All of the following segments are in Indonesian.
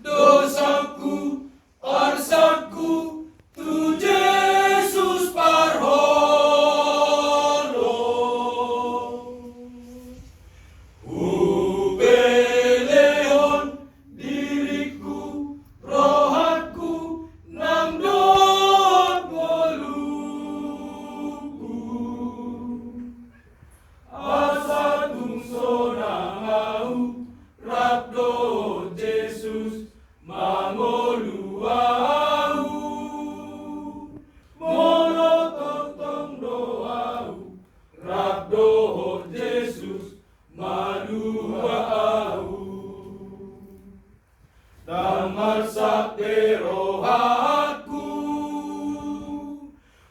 dosaku, arsaku, tu Yesus parholo. Upeleon diriku, rohatku, nang doot moluku. Asa tungso nangau, rabdo Jesus mangoluau. Mono totong doau, rabdo Jesus maluau. Damar sakde rohatku,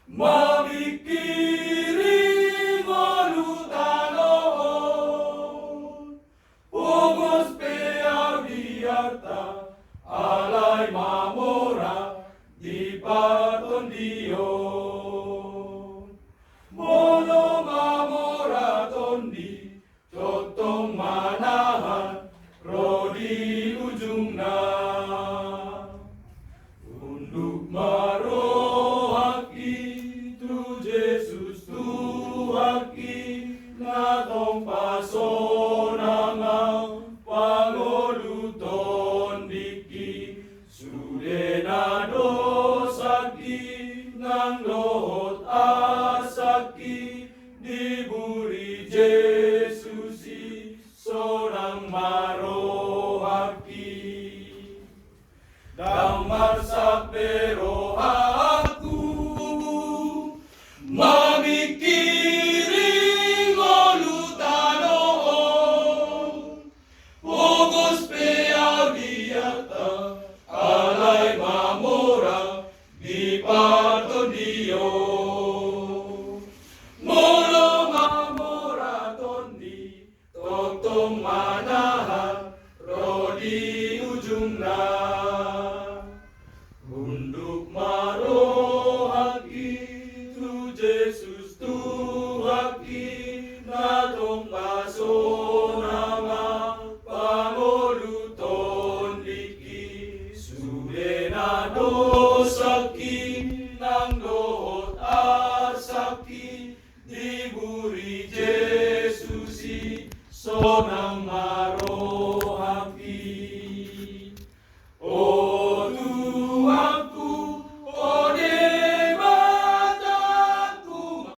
mamikiri ngolutanoon. Pungos pea biarta, alay mamora, di paton Diyon. Mono mamora tondi, totong manahan, rodi ujung na. Unduk marohaki, tu Jesus tuhaki, natong pasonangang pangoluton diki. Sude na dosaki, nang lohot asaki, diburi Jesusi, sonang marohaki. Damar sakbe rohaku, mamikiri ngolutanoon. Pugos pea biarta, alay mamora, di paton Diyon. Mono mamora tondi, totong manahan, rodi ujung na. Unduk marohaki, tu Jesus tuhaki, natong pasonanga, pangoluton liki. Sude na dosaki, nang doot asaki, diburi Jesusi, sonang maro.